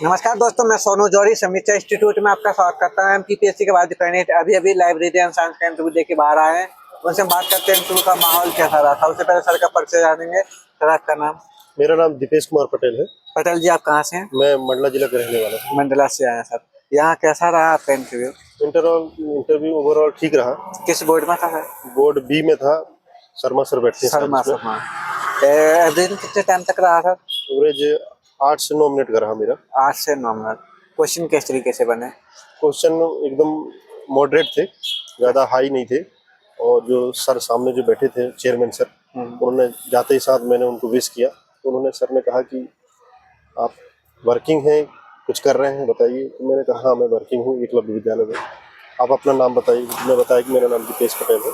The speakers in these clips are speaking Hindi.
नमस्कार दोस्तों, मैं सोनू जौहरी समीक्षा इंस्टीट्यूट में आपका स्वागत करता हूं। एमपीपीएससी के बाद कैंडिडेट अभी लाइब्रेरियन साइंस का इंटरव्यू देके बाहर आए हैं। उनसे बात करते हैं इंटरव्यू का माहौल कैसा रहा। सबसे पहले सर का परिचय जानेंगे। सर आपका नाम? मेरा नाम दीपेश कुमार पटेल है। पटेल जी, आप कहाँ से हैं? मैं मंडला जिला का रहने वाला हूँ। मंडला से आए हैं सर। यहाँ कैसा रहा आपका इंटरव्यू? इंटरव्यू ओवरऑल ठीक रहा। किस बोर्ड में था सर? बोर्ड बी में था। शर्मा सर बैठते हैं। शर्मा सर। हाँ, एवरेज कितने टाइम तक रहा सर? एवरेज 8 से 9 मिनट का रहा मेरा। 8 से 9 मिनट। क्वेश्चन किस तरीके से बने? क्वेश्चन एकदम मॉडरेट थे, ज़्यादा हाई नहीं थे। और जो सर सामने जो बैठे थे चेयरमैन सर, उन्होंने जाते ही साथ मैंने उनको विश किया। तो उन्होंने सर ने कहा कि आप वर्किंग हैं, कुछ कर रहे हैं, बताइए। तो मैंने कहा हाँ मैं वर्किंग हूँ एकलव्य विद्यालय में। आप अपना नाम बताइए। मैं बताया कि मेरा नाम दीपेश पटेल है।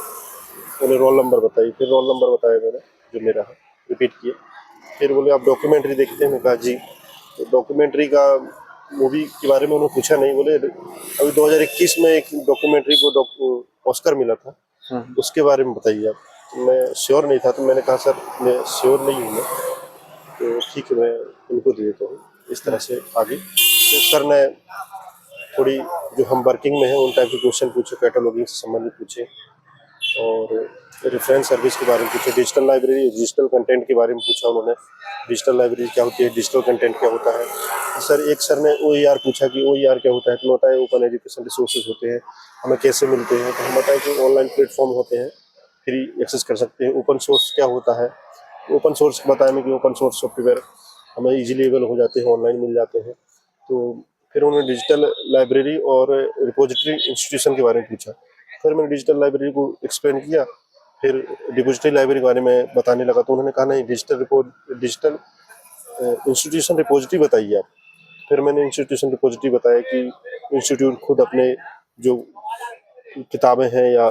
उन्हें रोल नंबर बताइए। फिर रोल नंबर बताया मैंने जो मेरा है, रिपीट किए। फिर बोले आप डॉक्यूमेंट्री देखते हैं? मैं कहा जी। तो डॉक्यूमेंट्री का मूवी के बारे में उन्होंने पूछा नहीं। बोले अभी 2021 में एक डॉक्यूमेंट्री को ऑस्कर मिला था, उसके बारे में बताइए आप। तो मैं श्योर नहीं था, तो मैंने कहा सर मैं श्योर नहीं हूँ मैं, तो ठीक है मैं उनको दे देता हूँ। इस तरह से आगे तो सर ने थोड़ी जो हम वर्किंग में हैं उन टाइप के क्वेश्चन पूछे, कैटलॉगिंग से संबंधित पूछे और रेफरेंस सर्विस के बारे में पूछे, डिजिटल लाइब्रेरी, डिजिटल कंटेंट के बारे में पूछा उन्होंने। डिजिटल लाइब्रेरी क्या होती है, डिजिटल कंटेंट क्या होता है। सर एक सर ने OER पूछा कि OER क्या होता है। तो होता है ओपन एजुकेशन रिसोर्सेज होते हैं, हमें कैसे मिलते हैं। तो हम बताएं कि ऑनलाइन प्लेटफॉर्म होते हैं, फ्री एक्सेस कर सकते हैं। ओपन सोर्स क्या होता है, ओपन सोर्स बताया मैं कि ओपन सोर्स सॉफ्टवेयर हमें इजीलेबल हो जाते हैं, ऑनलाइन मिल जाते हैं। तो फिर उन्होंने डिजिटल लाइब्रेरी और रिपोजिटरी इंस्टीट्यूशन के बारे में पूछा। फिर मैंने डिजिटल लाइब्रेरी को एक्सप्लेन किया। फिर डिपोजिटरी लाइब्रेरी के बारे में बताने लगा। तो उन्होंने कहा नहीं डिजिटल इंस्टीट्यूशन रिपोजिटरी बताइए आप। फिर मैंने इंस्टीट्यूशन रिपोजिटरी बताया कि इंस्टीट्यूट खुद अपने जो किताबें हैं या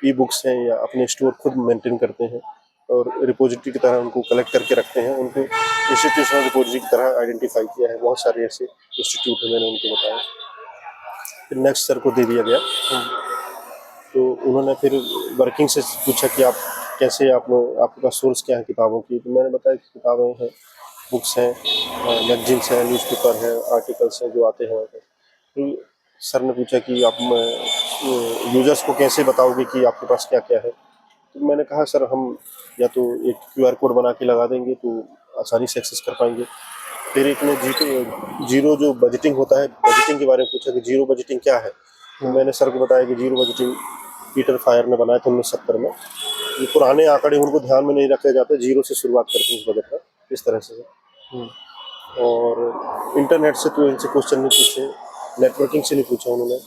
ई बुक्स हैं या अपने स्टोर खुद मेंटेन करते हैं और रिपोजिटरी की तरह उनको कलेक्ट करके रखते हैं। उनको इंस्टीट्यूशनल रिपोजिटरी की तरह आइडेंटिफाई किया है। बहुत सारे ऐसे इंस्टीट्यूट हैं, मैंने उनको बताया। फिर नेक्स्ट सर को दे दिया गया। तो उन्होंने फिर वर्किंग से पूछा कि आप कैसे, आपके पास सोर्स क्या है किताबों की। तो मैंने बताया कि किताबें हैं, बुक्स हैं, मैगजीन्स हैं, न्यूज़पेपर हैं, आर्टिकल्स हैं जो आते हैं। तो सर ने पूछा कि आप यूजर्स को कैसे बताओगे कि आपके पास क्या क्या है। तो मैंने कहा सर हम या तो एक QR कोड बना के लगा देंगे तो आसानी से एक्सेस कर पाएंगे। फिर एक ने जीरो जो बजटिंग होता है, बजटिंग के बारे में पूछा कि जीरो बजटिंग क्या है। तो मैंने सर को बताया कि जीरो बजटिंग पीटर फायर ने बनाया था 1970 में। ये पुराने आंकड़े उनको ध्यान में नहीं रखे जाते, जीरो से शुरुआत करते हैं इस बजट का, इस तरह से। और इंटरनेट से तो इनसे क्वेश्चन नहीं पूछे, नेटवर्किंग से नहीं पूछा उन्होंने,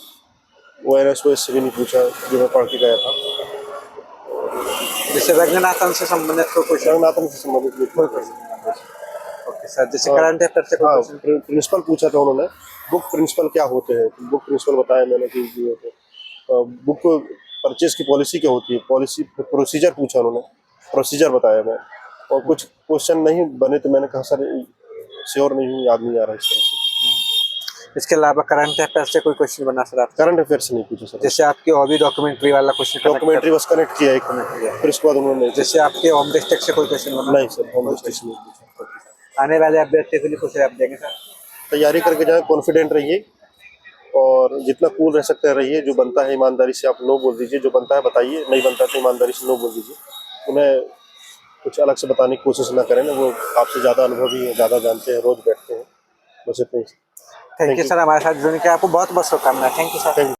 ONS से भी नहीं पूछा जो मैं पढ़ के गया था। जैसे रंगनाथन से संबंधित कोई क्वेश्चन? रंगनाथन से संबंधित कोई क्वेश्चन? ओके सर, जैसे करंट अफेयर से कोई क्वेश्चन? प्रिंसिपल पूछा था उन्होंने, बुक प्रिंसिपल क्या होते हैं। बुक प्रिंसिपल बताया मैंने कि ये होते हैं। बुक परचेज की पॉलिसी क्या होती है, पॉलिसी प्रोसीजर पूछा उन्होंने, प्रोसीजर बताया मैं। और कुछ क्वेश्चन नहीं बने तो मैंने कहा सर श्योर नहीं हूँ, याद नहीं आ रहा इस तरह से। इसके अलावा करंट अफेयर से कोई क्वेश्चन बना सर? करंट अफेयर से नहीं पूछा सर। जैसे आपकी हॉबी डॉक्यूमेंट्री वाला क्वेश्चन? डॉक्यूमेंट्री बस कनेक्ट किया एक, फिर उसके बाद उन्होंने। जैसे आपके होम डिस्ट्रिक्ट से कोई क्वेश्चन बना? नहीं सर, होम डिस्ट्रिक्ट से नहीं पूछा। आने वाले अभ्यर्थी के लिए कुछ आप देंगे सर? तैयारी करके जाए, कॉन्फिडेंट रहिए और जितना कूल रह सकते हैं रहिए। जो बनता है ईमानदारी से आप नो बोल दीजिए, जो बनता है बताइए, नहीं बनता तो ईमानदारी से नो बोल दीजिए। उन्हें कुछ अलग से बताने की कोशिश ना करें ना, वो आपसे ज़्यादा अनुभवी है, ज़्यादा जानते हैं, रोज बैठते हैं। बस इतना ही। थैंक यू सर, हमारे साथ जुड़ने के आपको बहुत बहुत शुभकामनाएं। Thank you sir.